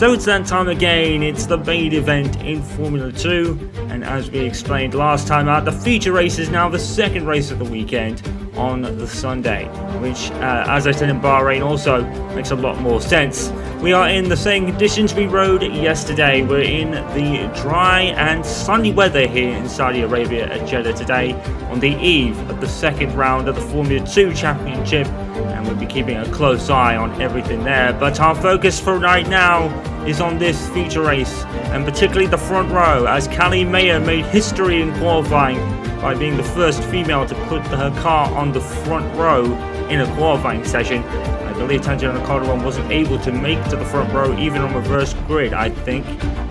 So it's that time again, it's the main event in Formula 2, and as we explained last time out, the feature race is now the second race of the weekend on the Sunday, which, as I said in Bahrain, also makes a lot more sense. We are in the same conditions we rode yesterday. We're in the dry and sunny weather here in Saudi Arabia at Jeddah today, on the eve of the second round of the Formula 2 Championship, and we'll be keeping a close eye on everything there. But our focus for right now is on this feature race, and particularly the front row, as Callie Mayer made history in qualifying by being the first female to put her car on the front row in a qualifying session. I believe Tangent Calderon wasn't able to make to the front row even on reverse grid, I think.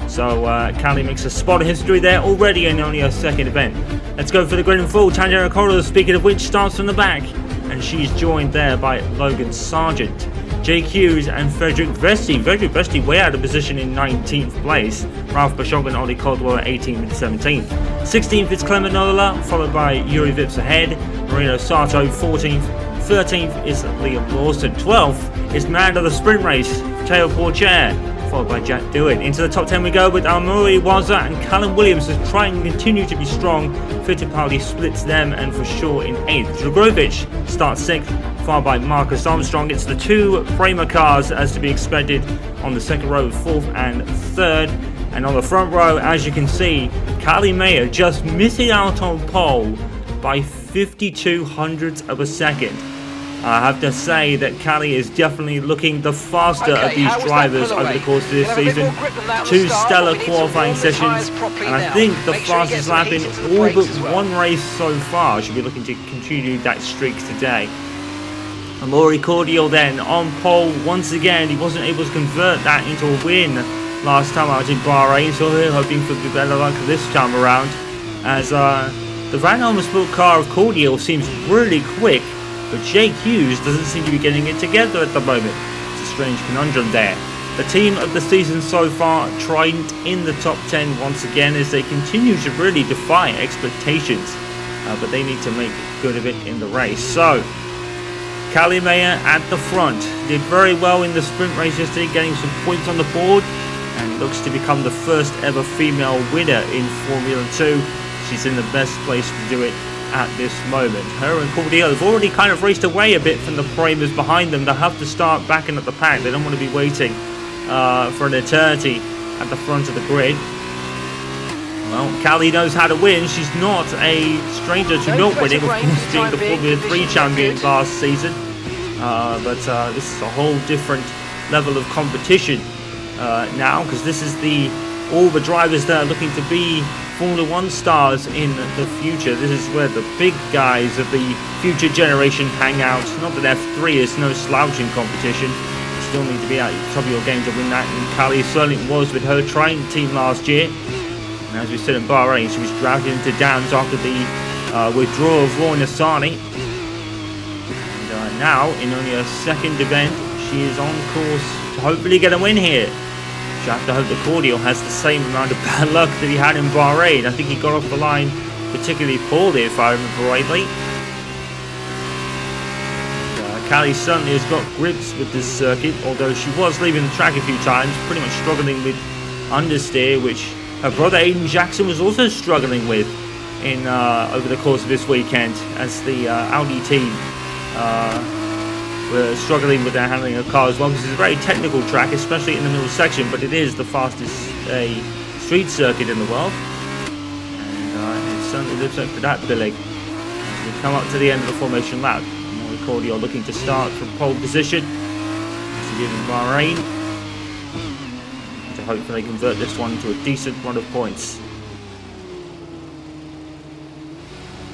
So Callie makes a spot of history there already in only her second event. Let's go for the grid in full. Tangent Calderon, speaking of which, starts from the back, and she's joined there by Logan Sargent, Jake Hughes and Frederick Vesti. Frederick Vesti way out of position in 19th place. Ralph Bashog and Ollie Caldwell at 18th and 17th. 16th is Clement Nola, followed by Yuri Vips ahead. Marino Sato 14th. 13th is Liam Lawson. 12th is man of the sprint race, Teo Porcher, followed by Jack Dewitt. Into the top 10 we go with Amuyu Iwasa and Callum Williams to try and continue to be strong. Fittipaldi splits them and for sure in 8th. Drogovic starts 6th, followed by Marcus Armstrong. It's the two Prema cars as to be expected on the second row, 4th and 3rd. And on the front row, as you can see, Callie Mayer just missing out on pole by 52 hundredths of a second. I have to say that Callie is definitely looking the faster of these drivers over the course of this season. Two stellar qualifying sessions, and I think the fastest lap in all but one race so far. Should be looking to continue that streak today. And Laurie Cordial then on pole once again. He wasn't able to convert that into a win last time out in Bahrain, so we're hoping for better luck this time around, as the Van Alma Sport car of Cordial seems really quick, but Jake Hughes doesn't seem to be getting it together at the moment. It's a strange conundrum there. The team of the season so far, Trident in the top 10 once again, as they continue to really defy expectations, but they need to make good of it in the race. So Callie Mayer at the front did very well in the sprint race yesterday, getting some points on the board, and looks to become the first ever female winner in Formula 2. She's in the best place to do it at this moment. Her and Cordial have already kind of raced away a bit from the Premas behind them. They'll have to start backing up the pack. They don't want to be waiting for an eternity at the front of the grid. Well, Callie knows how to win. She's not a stranger to not winning, of course, being the Formula 3 champion last season. But this is a whole different level of competition now, because this is all the drivers that are looking to be Formula 1 stars in the future. This is where the big guys of the future generation hang out. Not that F3 is no slouch in competition. You still need to be at the top of your game to win that, and Callie certainly was with her Trident team last year. And as we said in Bahrain, she was dragged into downs after the withdrawal of Roy Nassani. And now, in only her second event, she is on course to hopefully get a win here. You have to hope that Cordial has the same amount of bad luck that he had in Bahrain. I think he got off the line particularly poorly, if I remember rightly. Callie certainly has got grips with this circuit, although she was leaving the track a few times, pretty much struggling with understeer, which her brother Aiden Jackson was also struggling with in over the course of this weekend, as the Audi team were struggling with their handling of cars as well. This is a very technical track, especially in the middle section, but it is the fastest street circuit in the world, and it certainly lives up to that billing. As we come up to the end of the formation lap, Cordial looking to start from pole position, as he did in Bahrain, to hopefully convert this one into a decent run of points.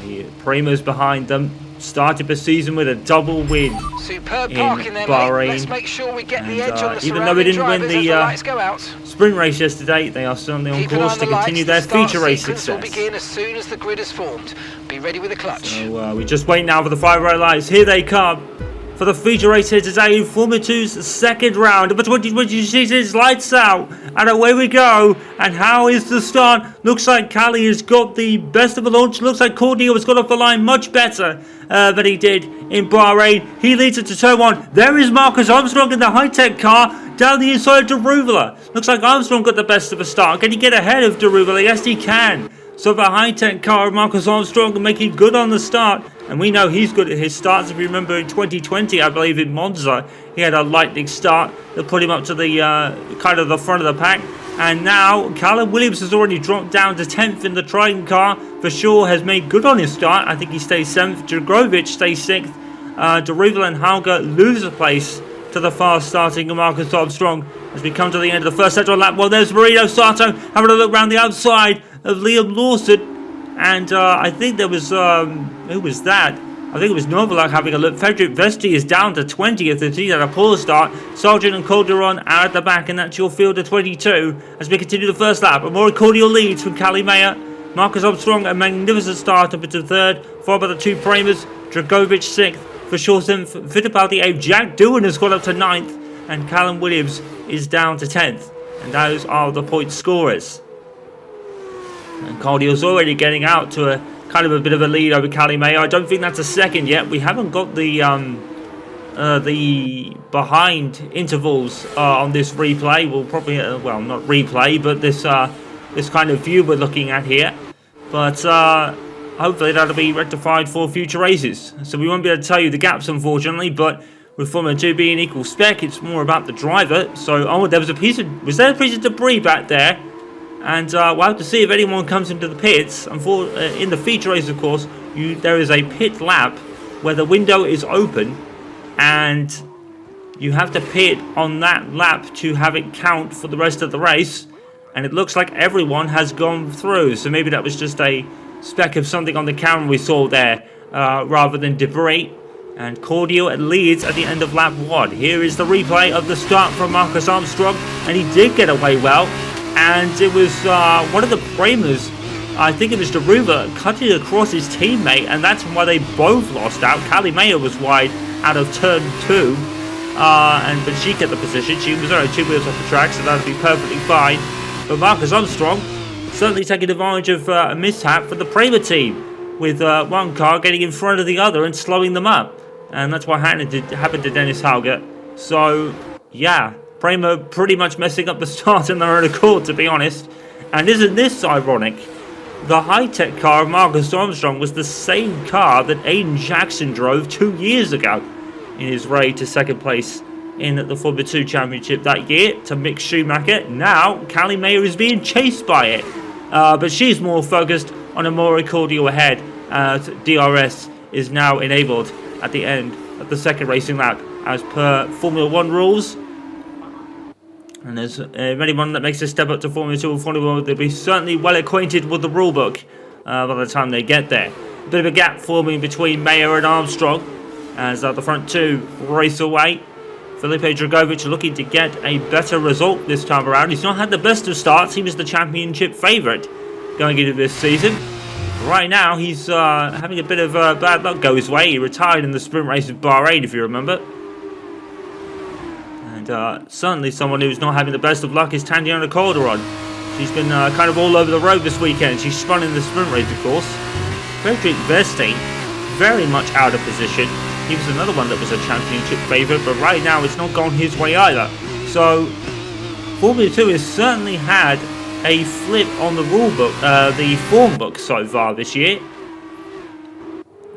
The Premas behind them started the season with a double win Superb in parking there, Bahrain. Let's make sure we get the edge on the even though they didn't win the sprint race yesterday, they are certainly on course to continue their feature race success. Will begin as soon as the grid is formed. Be ready with the clutch. So we just wait now for the 5 red lights. Here they come for the feature race here today in Formula 2's second round. But what you see is lights out, and away we go. And how is the start? Looks like Callie has got the best of the launch. Looks like Cordial has got off the line much better than he did in Bahrain. He leads it to turn 1. There is Marcus Armstrong in the high-tech car down the inside to Ruvela. Looks like Armstrong got the best of a start. Can he get ahead of Deruva? Yes, he can. So the high-tech car of Marcus Armstrong making good on the start. And we know he's good at his starts. If you remember in 2020, I believe in Monza, he had a lightning start that put him up to the kind of the front of the pack. And now Callum Williams has already dropped down to 10th in the Trident car. For sure has made good on his start. I think he stays 7th. Dragovic stays 6th. Deruva and Hauger lose a place to the fast starting Marcus Armstrong as we come to the end of the first sector lap. Well, there's Marino Sato having a look around the outside of Liam Lawson. And I think there was, who was that? I think it was Novalak having a look. Frederick Vesti is down to 20th as he had a poor start. Sargent and Calderon are at the back, and that's your field of 22 as we continue the first lap. A more cordial leads from Callie Mayer. Marcus Armstrong, a magnificent start up into 3rd, followed by the 2 Primers. Dragovic 6th, for sure 7th. Fittipaldi 8th. Jack Doohan has got up to 9th, and Callum Williams is down to 10th. And those are the point scorers. And Cardio's already getting out to a kind of a bit of a lead over Callie Mayer. I don't think that's a second yet. We haven't got the behind intervals on this replay. We'll probably, well, not replay, but this kind of view we're looking at here. But hopefully that'll be rectified for future races. So we won't be able to tell you the gaps, unfortunately. But with Formula 2 being equal spec, it's more about the driver. So, oh, there was a piece of, was there a piece of debris back there? And we'll have to see if anyone comes into the pits. In the feature race, of course, there is a pit lap where the window is open, and you have to pit on that lap to have it count for the rest of the race. And it looks like everyone has gone through. So maybe that was just a speck of something on the camera we saw there, rather than debris. And Cordio leads at the end of lap 1. Here is the replay of the start from Marcus Armstrong, and he did get away well. And it was one of the Primers, I think it was Deruva, cutting across his teammate, and that's why they both lost out. Callie Mayer was wide out of turn 2, but she kept the position. She was only 2 wheels off the track, so that would be perfectly fine. But Marcus Armstrong certainly taking advantage of a mishap for the Primer team, with one car getting in front of the other and slowing them up. And that's what happened to Dennis Hauger. So, yeah. Prema pretty much messing up the start in their own accord, to be honest. And isn't this ironic? The high-tech car of Marcus Armstrong was the same car that Aiden Jackson drove 2 years ago in his raid to 2nd place in the Formula 2 Championship that year to Mick Schumacher. Now, Callie Mayer is being chased by it. But she's more focused on a more cordial ahead. DRS is now enabled at the end of the 2nd racing lap as per Formula 1 rules. And there's anyone that makes a step up to Formula 2 or Formula 1, they'll be certainly well acquainted with the rulebook by the time they get there. A bit of a gap forming between Mayer and Armstrong as the front 2 race away. Felipe Dragovic looking to get a better result this time around. He's not had the best of starts. He was the championship favourite going into this season. Right now, he's having a bit of bad luck go his way. He retired in the sprint race of Bahrain, if you remember. Certainly someone who's not having the best of luck is Tatiana Calderon. She's been kind of all over the road this weekend. She spun in the sprint race, of course. Frederick Vesti, very much out of position. He was another one that was a championship favourite, but right now it's not gone his way either. So, Formula 2 has certainly had a flip on the rule book, the form book so far this year.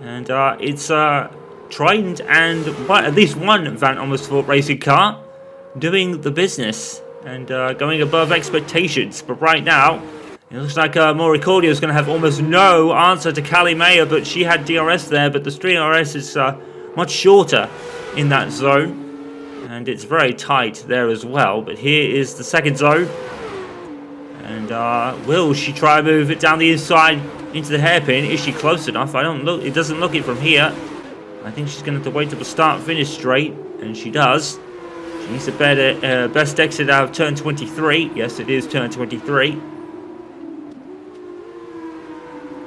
And it's Trident and at least one Van Amersfoort racing car doing the business and going above expectations. But right now, it looks like Moricordia is going to have almost no answer to Callie Mayer, but she had DRS there, but the DRS is much shorter in that zone, and it's very tight there as well. But here is the 2nd zone, and will she try and move it down the inside into the hairpin? Is she close enough? It doesn't look it from here. I think she's going to have to wait till the start-finish straight, and she does. She needs a better best exit out of turn 23. Yes, it is turn 23.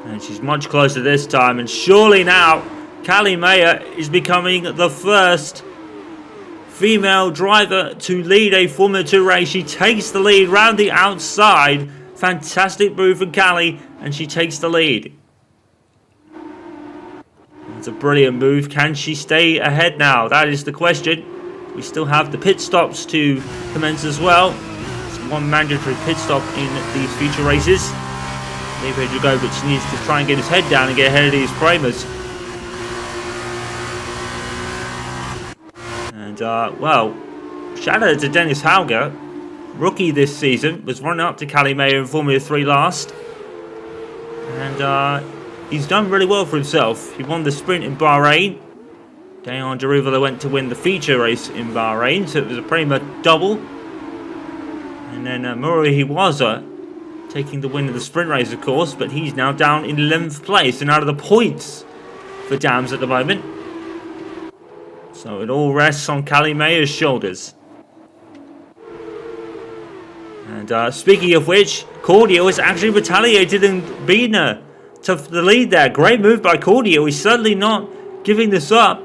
And she's much closer this time, and surely now, Callie Mayer is becoming the first female driver to lead a Formula 2 race. She takes the lead round the outside. Fantastic move from Callie, and she takes the lead. It's a brilliant move. Can she stay ahead now? That is the question. We still have the pit stops to commence as well. It's one mandatory pit stop in these feature races. Maybe Dragovic needs to try and get his head down and get ahead of these primers. And, well, shout out to Dennis Hauger, rookie this season, was running up to Kalle Mayer in Formula 3 last. And, he's done really well for himself. He won the sprint in Bahrain. Dejan Daruvala went to win the feature race in Bahrain, so it was a pretty much double. And then Amuyu Iwasa taking the win of the sprint race, of course, but he's now down in 11th place and out of the points for Dams at the moment. So it all rests on Kalle Mayer's shoulders. And speaking of which, Cordio has actually retaliated and beaten her to the lead there. Great move by Cordio. He's certainly not giving this up.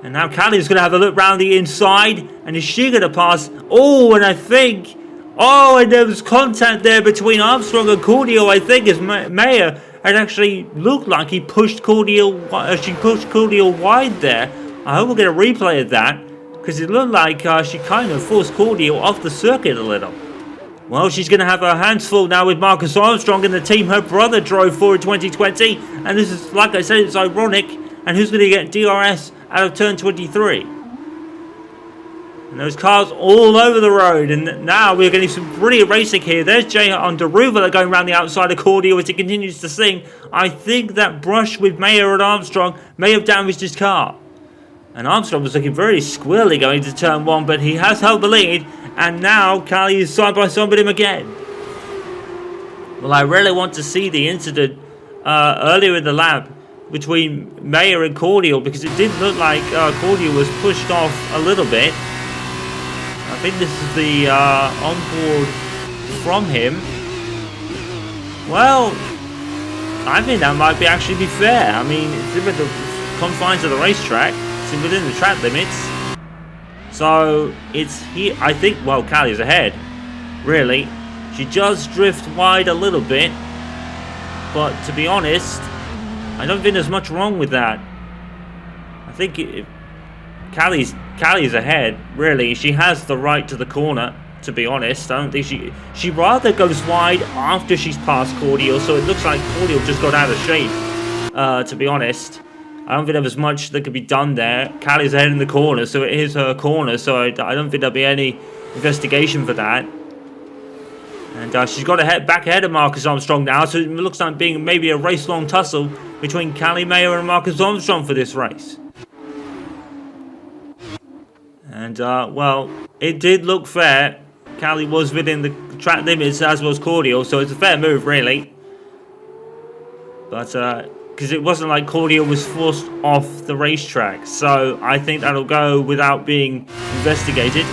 And now Kalle is going to have a look round the inside. And is she going to pass? Oh, and I think... Oh, and there was contact there between Armstrong and Cordio, I think, as Mayer had actually looked like he pushed Cordio... she pushed Cordio wide there. I hope we'll get a replay of that, because it looked like she kind of forced Cordio off the circuit a little. Well, she's going to have her hands full now with Marcus Armstrong and the team her brother drove for in 2020. And this is, like I said, it's ironic. And who's going to get DRS out of turn 23? And those cars all over the road. And now we're getting some brilliant racing here. There's Jay on Daruvala going around the outside of Cordio as he continues to sing. I think that brush with Mayer and Armstrong may have damaged his car. And Armstrong was looking very squirrely going to turn 1, but he has held the lead. And now Kalle is side by side with him again. Well, I really want to see the incident earlier in the lap between Mayer and Cordio, because it did look like Cordio was pushed off a little bit. I think this is the onboard from him. Well, I think that might actually be fair. I mean, it's within the confines of the racetrack. It's within the track limits. So, it's here. I think, well, Kalle's ahead. Really. She does drift wide a little bit. But, to be honest, I don't think there's much wrong with that. I think Kalle's ahead, really. She has the right to the corner, to be honest. I don't think she rather goes wide after she's passed Cordio, so it looks like Cordio just got out of shape, to be honest. I don't think there was much that could be done there. Kalle's ahead in the corner, so it is her corner, so I don't think there'll be any investigation for that. And she's got back ahead of Marcus Armstrong now, so it looks like being maybe a race-long tussle between Kalle Mayer and Marcus Armstrong for this race. And, well, it did look fair. Kalle was within the track limits, as was Cordio, so it's a fair move, really. But, because it wasn't like Cordio was forced off the racetrack, so I think that'll go without being investigated.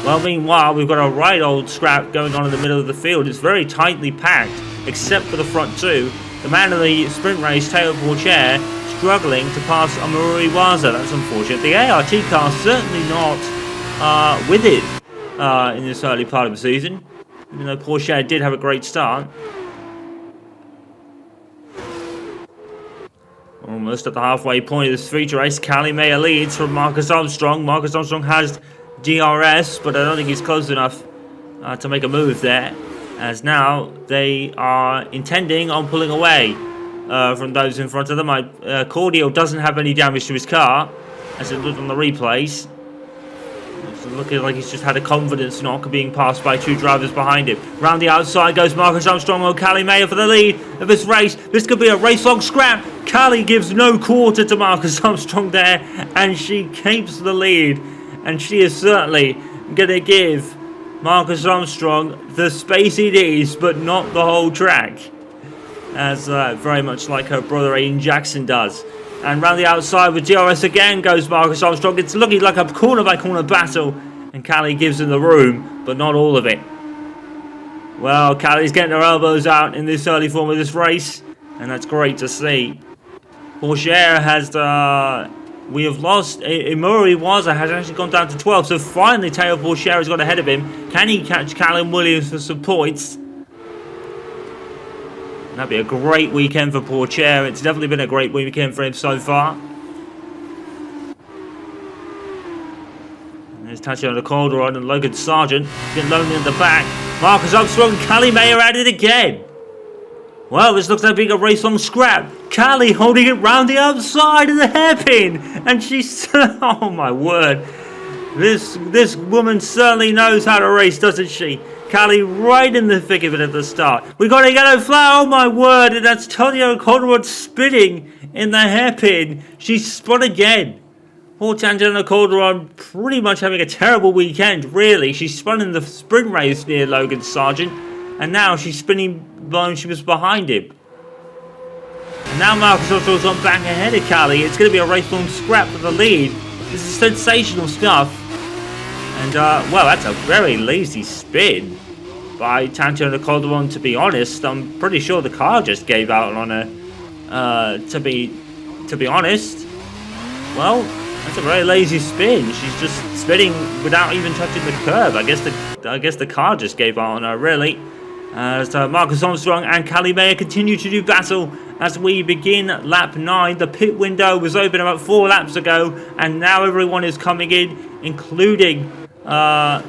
Well, meanwhile, we've got a right old scrap going on in the middle of the field. It's very tightly packed, except for the front two. The man in the sprint race, Théo Pourchaire, struggling to pass Amuyu Iwasa. That's unfortunate. The ART car certainly not with it in this early part of the season, even though Pourchaire did have a great start. Almost at the halfway point of this feature race, Kalle Mayer leads from Marcus Armstrong. Marcus Armstrong has DRS, but I don't think he's close enough to make a move there, as now they are intending on pulling away from those in front of them. Cordio doesn't have any damage to his car, as it looked on the replays. It's looking like he's just had a confidence knock being passed by two drivers behind him. Round the outside goes Marcus Armstrong on Kalle Mayer for the lead of this race. This could be a race-long scrap. Kalle gives no quarter to Marcus Armstrong there, and she keeps the lead. And she is certainly going to give Marcus Armstrong the space he needs, but not the whole track. As very much like her brother Aiden Jackson does. And round the outside with DRS again goes Marcus Armstrong. It's looking like a corner-by-corner battle. And Kalle gives him the room, but not all of it. Well, Kalle's getting her elbows out in this early form of this race. And that's great to see. Pourchaire has... we have lost. Amuyu Iwasa has actually gone down to 12. So finally, Théo Pourchaire has got ahead of him. Can he catch Callum Williams for some points? That'd be a great weekend for Pourchaire. It's definitely been a great weekend for him so far. And there's Tatiana Calderon and Logan Sargent getting lonely in the back. Marcus Armstrong, Callie Mayer at it again. Well, this looks like being a race on scrap. Callie holding it round the outside of the hairpin. And she's... oh my word. This woman certainly knows how to race, doesn't she? Callie right in the thick of it at the start. We got a yellow flag, oh my word. And that's Tanya Calderwood spinning in the hairpin. She's spun again. Poor Tangela Calderon pretty much having a terrible weekend, really. She spun in the sprint race near Logan Sargent, and now she's spinning when she was behind him. And now Marcus Armstrong's on back ahead of Callie. It's going to be a race long scrap for the lead. This is sensational stuff. And, well, that's a very lazy spin by Tangela Calderon, to be honest. I'm pretty sure the car just gave out on her, to be honest. Well... that's a very lazy spin. She's just spinning without even touching the curb. I guess the car just gave out on her, really. As Marcus Armstrong and Callie Mayer continue to do battle as we begin lap 9. The pit window was open about 4 laps ago, and now everyone is coming in, including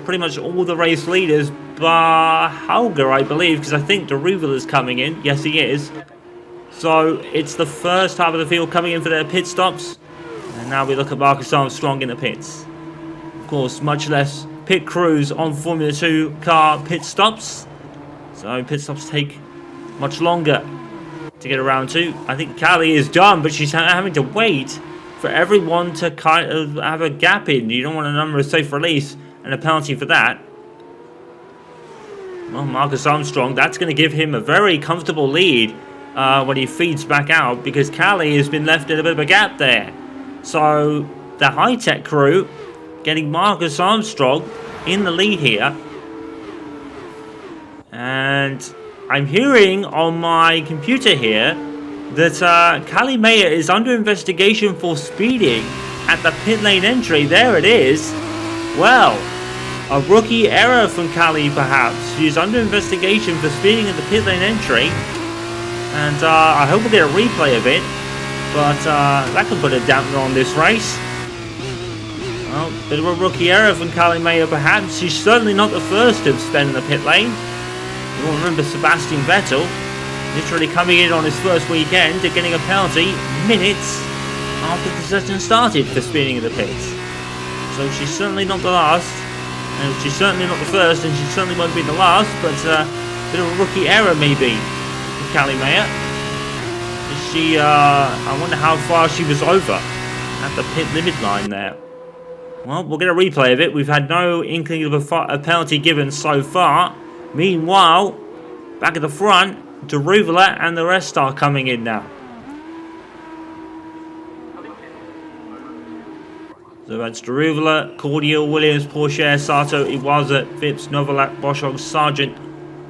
pretty much all the race leaders, bar Hauger, I believe, because I think Deruvel is coming in. Yes, he is. So it's the first half of the field coming in for their pit stops. And now we look at Marcus Armstrong in the pits. Of course, much less pit crews on Formula 2 car pit stops. So pit stops take much longer to get around to. I think Callie is done, but she's having to wait for everyone to kind of have a gap in. You don't want a number of safe release and a penalty for that. Well, Marcus Armstrong, that's going to give him a very comfortable lead when he feeds back out, because Callie has been left in a bit of a gap there. So the high-tech crew getting Marcus Armstrong in the lead here. And I'm hearing on my computer here that Callie Mayer is under investigation for speeding at the pit lane entry. There it is. Well, a rookie error from Callie perhaps. She's under investigation for speeding at the pit lane entry. And I hope we'll get a replay of it. But that could put a dampener on this race. Well, bit of a rookie error from Callie Mayer perhaps. She's certainly not the first to spend in the pit lane. You will remember Sebastian Vettel literally coming in on his first weekend and getting a penalty minutes after the session started for speeding in the pits. So she's certainly not the last. And she's certainly not the first, and she certainly won't be the last. But a bit of a rookie error maybe with Callie Mayer. She, I wonder how far she was over at the pit limit line there. Well, we'll get a replay of it. We've had no inkling of a penalty given so far. Meanwhile, back at the front, Deruvel and the rest are coming in now. So that's Deruvel, Cordial, Williams, Porsche, Sato, Iwasa, Phipps, Novalak, Boschog, Sargent,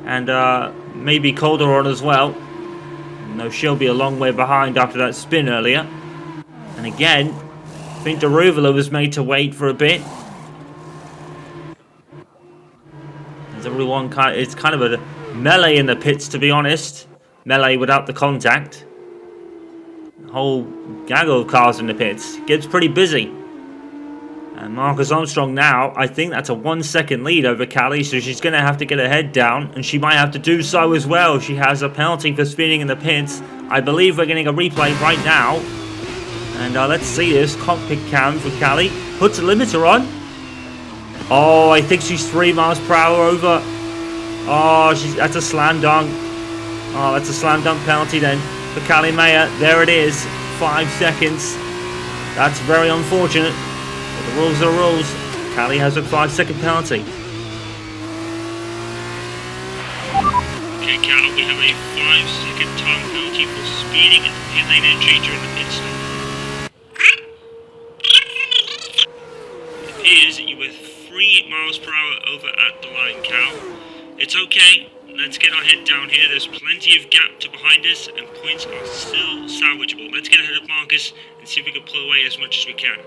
and maybe Calderon as well. No, she'll be a long way behind after that spin earlier. And again, I think Deruvel was made to wait for a bit. As everyone it's kind of a melee in the pits, to be honest. Melee without the contact. The whole gaggle of cars in the pits. Gets pretty busy. And Marcus Armstrong now, I think that's a 1 second lead over Callie, so she's going to have to get her head down, and she might have to do so as well. She has a penalty for speeding in the pits. I believe we're getting a replay right now. And let's see this cockpit cam for Callie. Puts a limiter on. Oh, I think she's 3 miles per hour over. Oh, that's a slam dunk. Oh, that's a slam dunk penalty then for Callie Mayer. There it is, 5 seconds. That's very unfortunate. The rules are rules. Callie has a 5 second penalty. Okay, Cal, we have a 5 second time penalty for speeding at the pit lane entry during the pit stop. It appears that you were 3 miles per hour over at the line, Cal. It's okay. Let's get our head down here. There's plenty of gap to behind us, and points are still salvageable. Let's get ahead of Marcus and see if we can pull away as much as we can.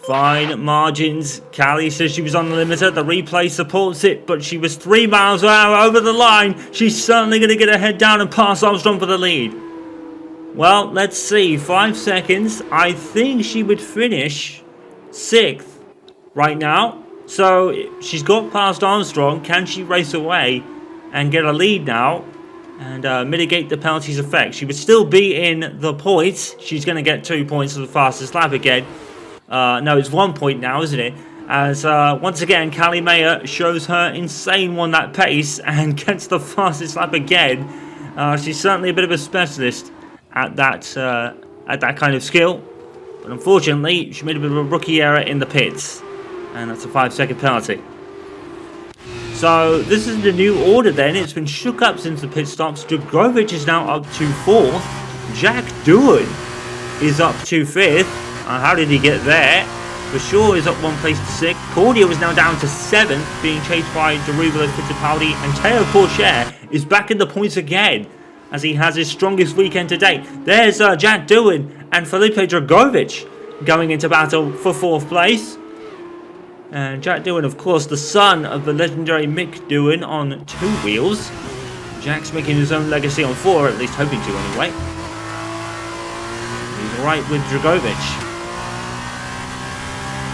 Fine margins. Callie says she was on the limiter. The replay supports it, but she was 3 miles per hour over the line. She's certainly going to get her head down and pass Armstrong for the lead. Well, let's see. 5 seconds. I think she would finish 6th right now. So she's got past Armstrong. Can she race away and get a lead now and mitigate the penalty's effect? She would still be in the points. She's going to get 2 points for the fastest lap again. No, it's 1 point now, isn't it? As once again, Callie Mayer shows her insane one-lap pace and gets the fastest lap again. She's certainly a bit of a specialist at that kind of skill. But unfortunately, she made a bit of a rookie error in the pits. And that's a 5-second penalty. So this is the new order then. It's been shook up since the pit stops. Dragovic is now up to 4th. Jack Doohan is up to 5th. How did he get there? For sure is up 1 place to 6th. Cordia was now down to 7th, being chased by Derulo Fittipaldi. And Teo Pourchaire is back in the points again, as he has his strongest weekend to date. There's Jack Doohan and Felipe Dragovic going into battle for 4th place. And Jack Doohan, of course, the son of the legendary Mick Doohan on 2 wheels. Jack's making his own legacy on 4, at least hoping to anyway. He's right with Dragovic.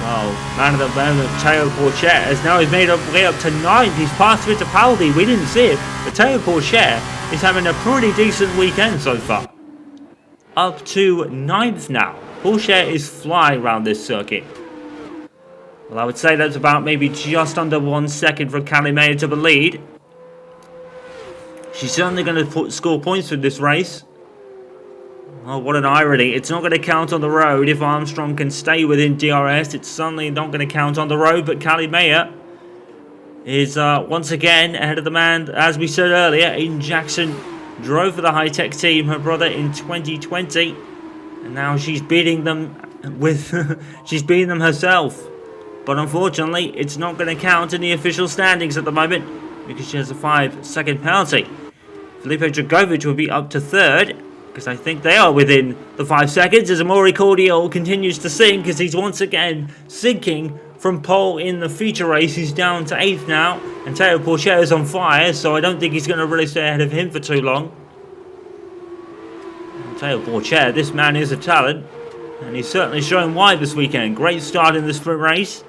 Well, man of the moment, Teo Pourchaire, as now he's made up way up to 9th. He's passed Fittipaldi. We didn't see it, but Teo Pourchaire is having a pretty decent weekend so far. Up to 9th now. Pourchaire is flying around this circuit. Well, I would say that's about maybe just under 1 second from Callie Mayer to the lead. She's certainly going to score points with this race. Oh, what an irony. It's not going to count on the road if Armstrong can stay within DRS. It's certainly not going to count on the road, but Callie Mayer is once again ahead of the man. As we said earlier, Aiden Jackson drove for the high-tech team, her brother, in 2020. And now she's beating them she's beating them herself. But unfortunately, it's not going to count in the official standings at the moment because she has a 5-second penalty. Felipe Dragovic will be up to 3rd because I think they are within the 5 seconds as Amaury Cordial continues to sink as he's once again sinking from pole in the feature race. He's down to 8th now and Teo Pourchaire is on fire, so I don't think he's going to really stay ahead of him for too long. And Teo Pourchaire, this man is a talent and he's certainly showing why this weekend. Great start in the sprint race.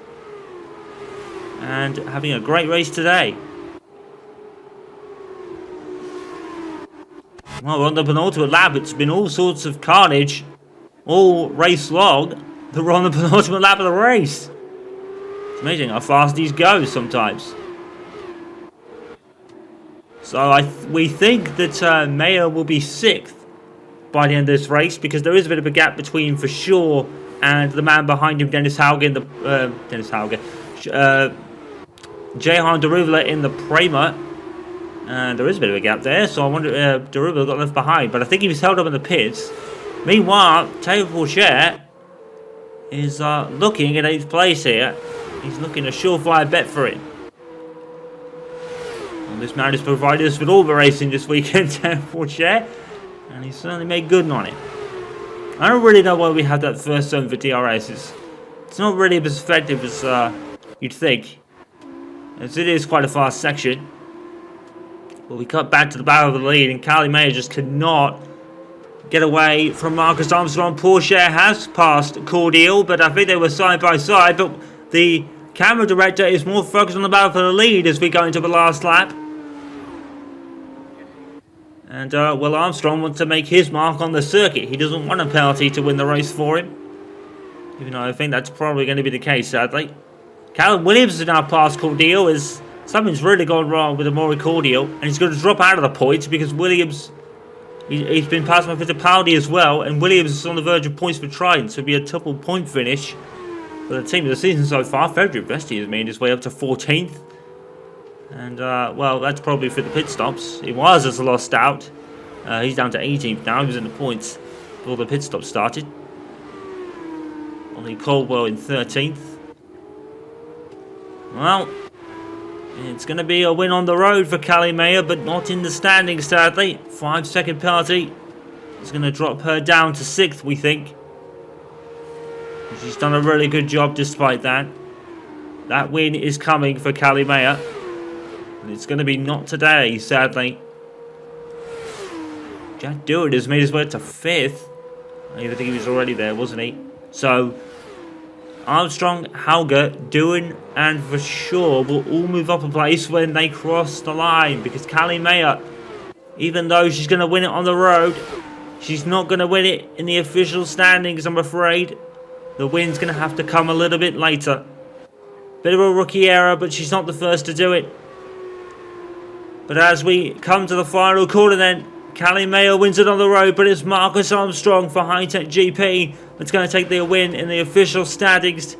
And having a great race today. Well, on the penultimate lap, it's been all sorts of carnage all race long. We're on the penultimate lap of the race. It's amazing how fast these go sometimes. So we think that Mayer will be 6th by the end of this race because there is a bit of a gap between for sure and the man behind him, Dennis Haugen, Jehan Derulo in the Prema. And there is a bit of a gap there, so I wonder if Derulo got left behind. But I think he was held up in the pits. Meanwhile, Teo Pourchaire is looking at 8th place here. He's looking a surefire bet for it. Well, this man has provided us with all the racing this weekend, Teo Pourchaire. And he's certainly made good on it. I don't really know why we have that first zone for DRS. It's not really as effective as you'd think, as it is quite a fast section. But we cut back to the battle of the lead, and Callie Mayer just cannot get away from Marcus Armstrong. Pourchaire has passed Cordial, but I think they were side by side. But the camera director is more focused on the battle for the lead as we go into the last lap. And, well, Armstrong wants to make his mark on the circuit. He doesn't want a penalty to win the race for him. Even though I think that's probably going to be the case, sadly. Callum Williams has now passed Cordial as something's really gone wrong with Amaury Cordial. And he's going to drop out of the points because Williams, he's been passed by Fittipaldi as well. And Williams is on the verge of points for Trident. So it'll be a triple point finish for the team of the season so far. Frederick Vesti has made his way up to 14th. And, well, that's probably for the pit stops. It was as a lost out. He's down to 18th now. He was in the points before the pit stop started. Ollie Caldwell in 13th. Well, it's going to be a win on the road for Callie Mayer, but not in the standings, sadly. 5-second penalty. It's going to drop her down to 6th, we think. She's done a really good job despite that. That win is coming for Callie Mayer. And it's going to be not today, sadly. Jack Doohan has made his way to 5th. I even think he was already there, wasn't he? So, Armstrong, Hauger, Doohan, and for sure will all move up a place when they cross the line, because Callie Mayer, even though she's going to win it on the road, she's not going to win it in the official standings, I'm afraid. The win's going to have to come a little bit later. Bit of a rookie error, but she's not the first to do it. But as we come to the final corner then, Callie Mayer wins it on the road, but it's Marcus Armstrong for High Tech GP that's going to take the win in the official standings.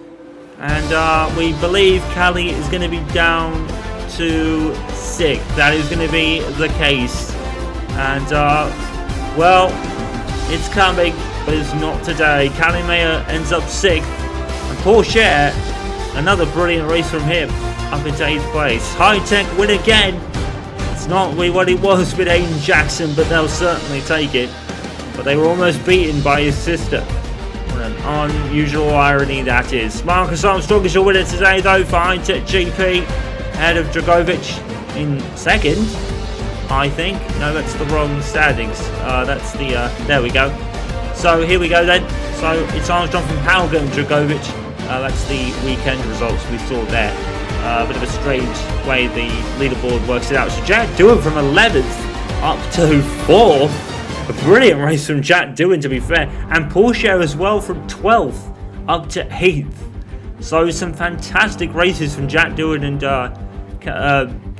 And we believe Callie is going to be down to 6th. That is going to be the case. And, well, it's coming, but it's not today. Callie Mayer ends up 6th. And Paul Scher, another brilliant race from him, up into 8th place. High Tech win again. It's not what it was with Aiden Jackson, but they'll certainly take it. But they were almost beaten by his sister. What an unusual irony that is. Marcus Armstrong is your winner today, though, for High Tech GP, ahead of Dragovic in 2nd, I think. No, that's the wrong standings. That's the, there we go. So here we go then. So it's Armstrong from Hauger and Dragovic. That's the weekend results we saw there. A bit of a strange way the leaderboard works it out. So Jack Doohan from 11th up to 4th. A brilliant race from Jack Doohan, to be fair. And Paul Scher as well from 12th up to 8th. So some fantastic races from Jack Doohan and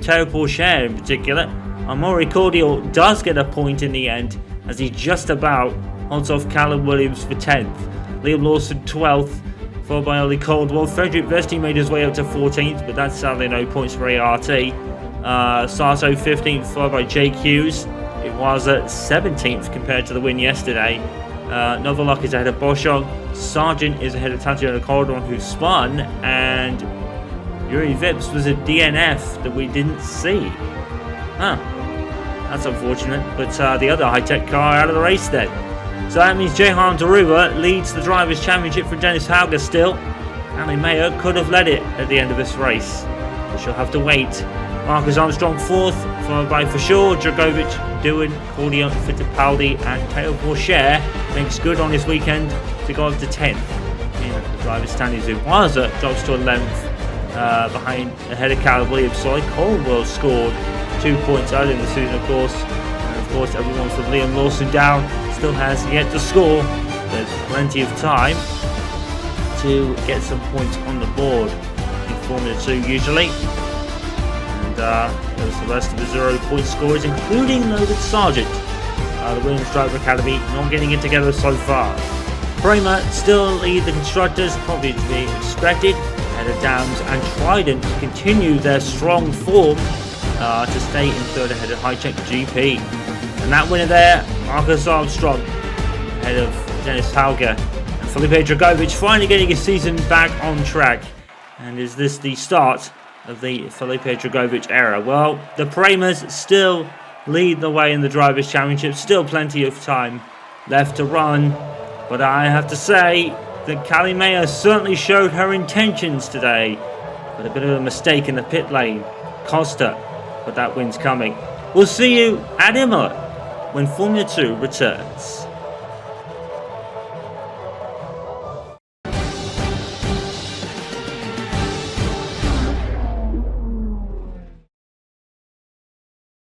Teo Paul Scher in particular. Amaury Cordial does get a point in the end, as he just about holds off Callum Williams for 10th. Liam Lawson 12th. Followed by Ollie Caldwell. Frederick Vesti made his way up to 14th, but that's sadly no points for ART. Sato 15th, followed by Jake Hughes. It was at 17th compared to the win yesterday. Novaluk is ahead of Boschong. Sargent is ahead of Tatiana Caldwell, who spun. And Yuri Vips was a DNF that we didn't see. Huh. That's unfortunate. But the other high-tech car out of the race then. So that means Jehan Daruba leads the Drivers' Championship for Dennis Hauger still. Callie Mayer could have led it at the end of this race, but she'll have to wait. Marcus Armstrong 4th, followed by for sure Dragovic, Doohan, Cordion, Fittipaldi, and Teo Paul Scher makes good on his weekend to go up to 10th in the Drivers' Standings. Iwasa drops to 11th, ahead of Callum Williams. So Caldwell scored 2 points early in the season, of course. And of course, everyone from Liam Lawson down still has yet to score. There's plenty of time to get some points on the board in Formula 2 usually. And there's the rest of the 0-point scorers, including Logan Sargent. The Williams Driver Academy not getting it together so far. Prema still lead the constructors, probably to be expected, ahead of Dams and Trident to continue their strong form to stay in 3rd ahead of High Tech GP. And that winner there, Marcus Armstrong, ahead of Dennis Hauger. And Felipe Dragovic finally getting his season back on track. And is this the start of the Felipe Dragovic era? Well, the Premas still lead the way in the Drivers' Championship. Still plenty of time left to run. But I have to say that Callie Mayer certainly showed her intentions today. But a bit of a mistake in the pit lane cost her. But that win's coming. We'll see you at Imola when Formula 2 returns.